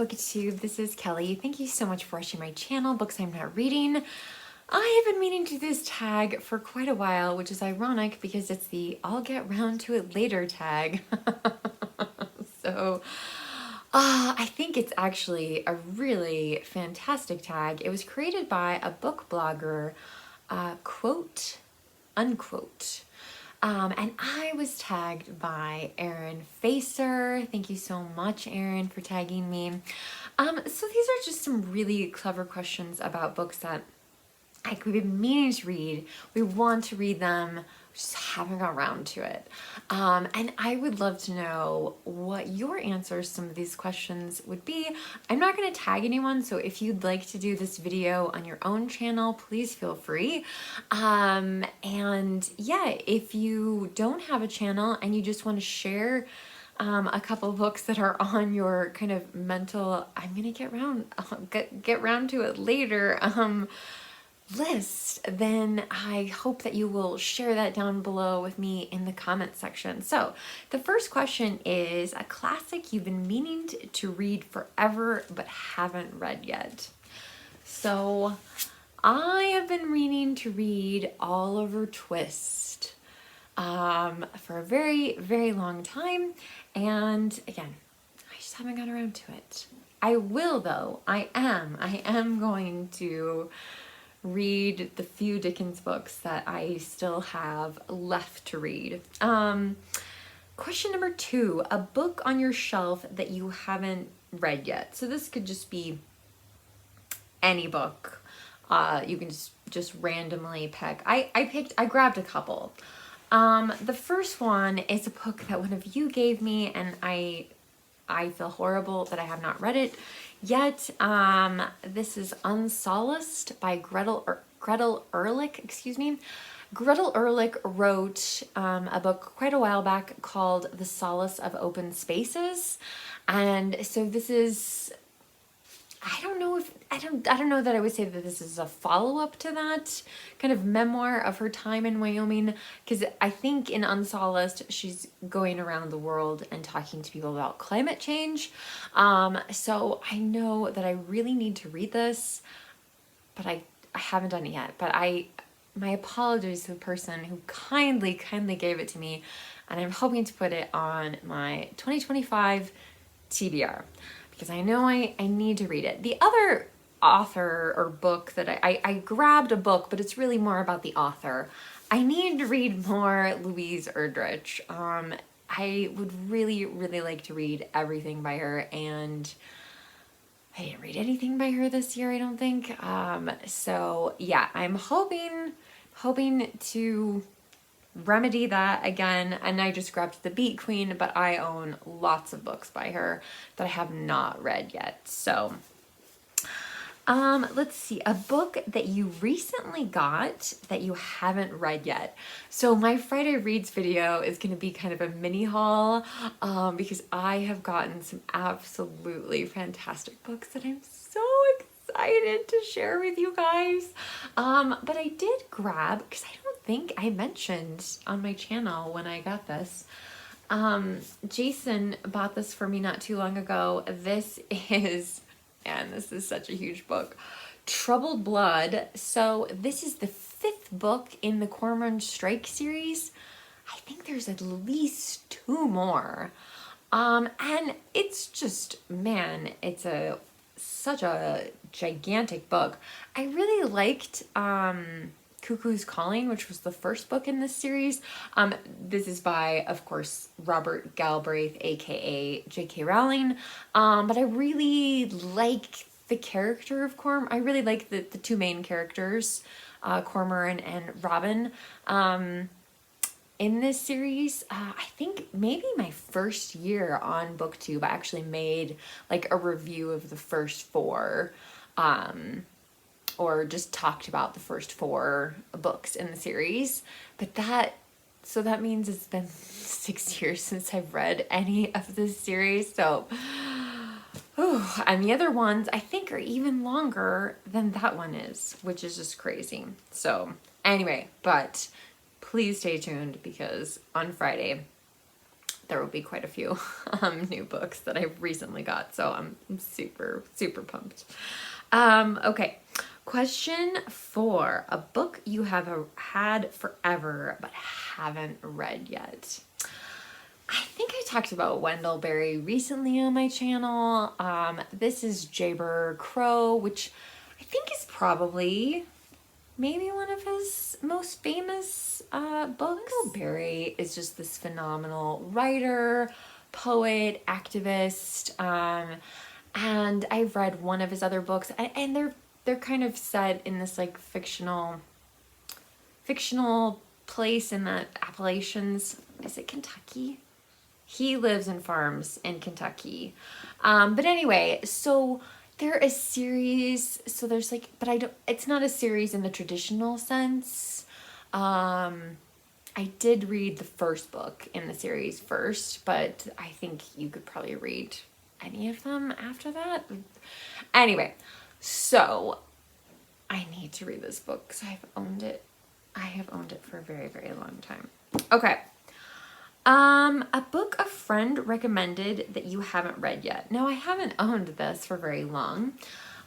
Booktube, this is Kelly. Thank you so much for watching my channel, Books I'm Not Reading. I have been meaning to do this tag for quite a while, which is ironic because it's the I'll get round to it later tag. So I think it's actually a really fantastic tag. It was created by a book blogger, quote, unquote. And I was tagged by Erin Facer. Thank you so much, Erin, for tagging me. So these are just some really clever questions about books that we've been meaning to read. We want to read them, just haven't got around to it. And I would love to know what your answers to some of these questions would be. I'm not going to tag anyone, so if you'd like to do this video on your own channel, please feel free. And yeah, if you don't have a channel and you just want to share a couple books that are on your kind of mental, I'm going to get round to it later, list, then I hope that you will share that down below with me in the comment section. So the first question is a classic you've been meaning to read forever but haven't read yet. So I have been meaning to read Oliver Twist for a very, very long time, and again, I just haven't got around to it. I will though. I am going to read the few Dickens books that I still have left to read. Question number 2, a book on your shelf that you haven't read yet. So this could just be any book. You can just randomly pick. I grabbed a couple. The first one is a book that one of you gave me, and I feel horrible that I have not read it yet. This is Unsolaced by Gretel Ehrlich, excuse me. Gretel Ehrlich wrote a book quite a while back called The Solace of Open Spaces. And so this is, I don't know that I would say that this is a follow-up to that kind of memoir of her time in Wyoming, because I think in Unsolaced she's going around the world and talking to people about climate change. So I know that I really need to read this, but I haven't done it yet. But my apologies to the person who kindly gave it to me, and I'm hoping to put it on my 2025 TBR. Because I know I need to read it. The other author or book that I grabbed a book, but it's really more about the author. I need to read more Louise Erdrich. I would really like to read everything by her, and I didn't read anything by her this year, I don't think. So yeah, I'm hoping to remedy that again. And I just grabbed The Beat Queen, but I own lots of books by her that I have not read yet. So let's see, a book that you recently got that you haven't read yet. So my Friday Reads video is going to be kind of a mini haul because I have gotten some absolutely fantastic books that I'm so excited to share with you guys. But I did grab, because I don't think I mentioned on my channel when I got this, Jason bought this for me not too long ago. This is, and this is such a huge book, Troubled Blood. So this is the 5th book in the Cormoran Strike series. I think there's at least 2 more. And it's just, man, it's such a gigantic book. I really liked Cuckoo's Calling, which was the first book in this series. This is by, of course, Robert Galbraith, aka J.K. Rowling. But I really like the character of I really like the 2 main characters, Cormoran and Robin. In this series, I think maybe my first year on Booktube, I actually made like a review of the first 4, or just talked about the first 4 books in the series. But that means it's been 6 years since I've read any of this series. So, and the other ones I think are even longer than that one is, which is just crazy. So anyway, but please stay tuned because on Friday there will be quite a few new books that I recently got. So I'm super, super pumped. Okay. Question 4, a book you have had forever but haven't read yet. I think I talked about Wendell Berry recently on my channel. This is Jayber Crow, which I think is probably maybe one of his most famous books. Wendell Berry is just this phenomenal writer, poet, activist, and I've read one of his other books, and they're kind of set in this like fictional place in the Appalachians. Is it Kentucky? He lives and farms in Kentucky. But anyway, so there is series. So there's like, but it's not a series in the traditional sense. I did read the first book in the series first, but I think you could probably read any of them after that. Anyway, so I need to read this book because I have owned it. I have owned it for a very, very long time. Okay. A book a friend recommended that you haven't read yet. No, I haven't owned this for very long.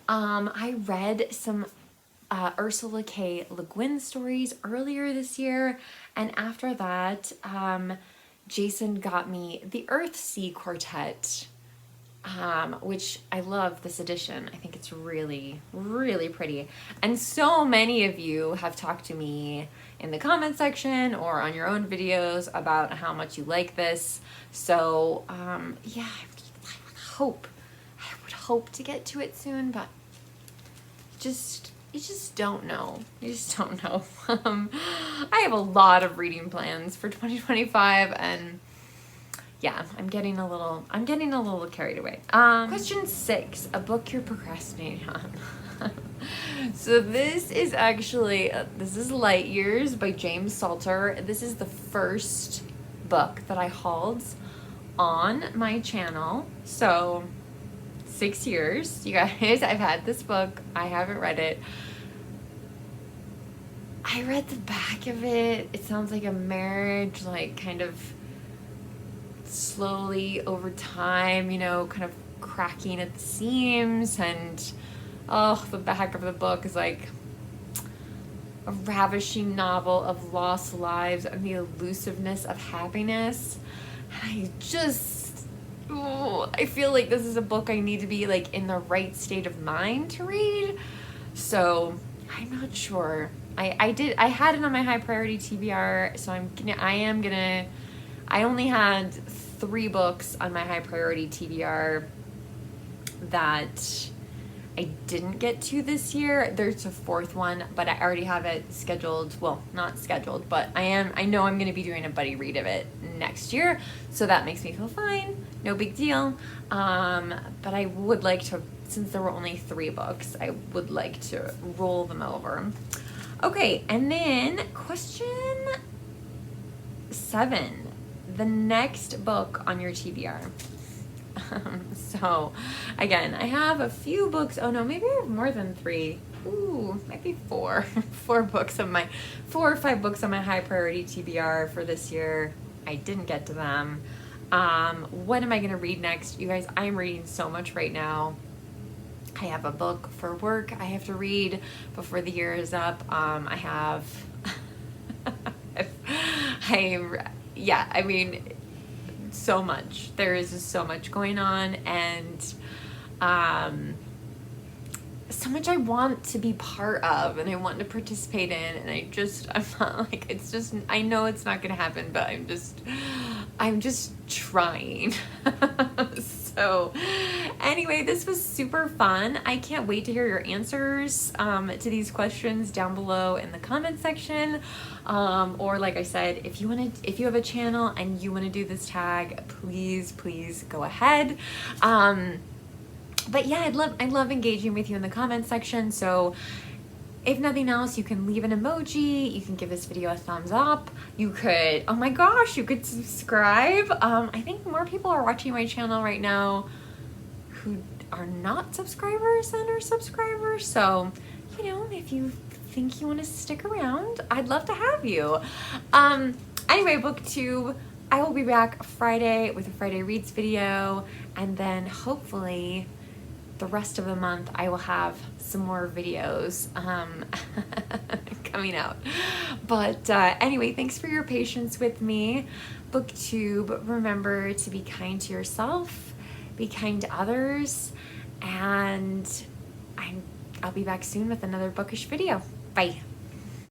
I read some Ursula K. Le Guin stories earlier this year, and after that, Jason got me the Earthsea Quartet, which I love this edition. I think it's really, really pretty. And so many of you have talked to me in the comment section or on your own videos about how much you like this. So, yeah, I would hope to get to it soon, but you just don't know. You just don't know. I have a lot of reading plans for 2025, and yeah, I'm getting a little carried away. Question 6, a book you're procrastinating on. So this is actually, this is Light Years by James Salter. This is the first book that I hauled on my channel. So 6 years, you guys, I've had this book. I haven't read it. I read the back of it. It sounds like a marriage, like kind of slowly over time, you know, kind of cracking at the seams, and oh, the back of the book is like a ravishing novel of lost lives and the elusiveness of happiness. I feel like this is a book I need to be like in the right state of mind to read. So I'm not sure. I had it on my high priority TBR, so I only had 3 books on my high priority TBR that I didn't get to this year. There's a 4th one, but I already have it scheduled. Well, not scheduled, but I know I'm going to be doing a buddy read of it next year, so that makes me feel fine. No big deal. But I would like to, since there were only 3 books, I would like to roll them over. Okay, and then question 7, the next book on your TBR. So again, I have a few books. Oh no, maybe I have more than 3. Ooh, maybe 4. 4 or 5 books on my high priority TBR for this year. I didn't get to them. What am I going to read next? You guys, I'm reading so much right now. I have a book for work I have to read before the year is up. I have, so much. There is just so much going on, and so much I want to be part of and I want to participate in, and I'm not like, it's just, I know it's not going to happen, but I'm just trying. So anyway, this was super fun. I can't wait to hear your answers to these questions down below in the comment section. Or like I said, if you have a channel and you want to do this tag, please go ahead. But yeah, I love engaging with you in the comment section. So if nothing else, you can leave an emoji, you can give this video a thumbs up, you could, oh my gosh, you could subscribe. I think more people are watching my channel right now who are not subscribers than are subscribers. So, you know, if you think you want to stick around, I'd love to have you. Anyway, Booktube, I will be back Friday with a Friday Reads video, and then hopefully the rest of the month I will have some more videos coming out. But anyway, thanks for your patience with me. Booktube, remember to be kind to yourself, be kind to others, and I'll be back soon with another bookish video. Bye.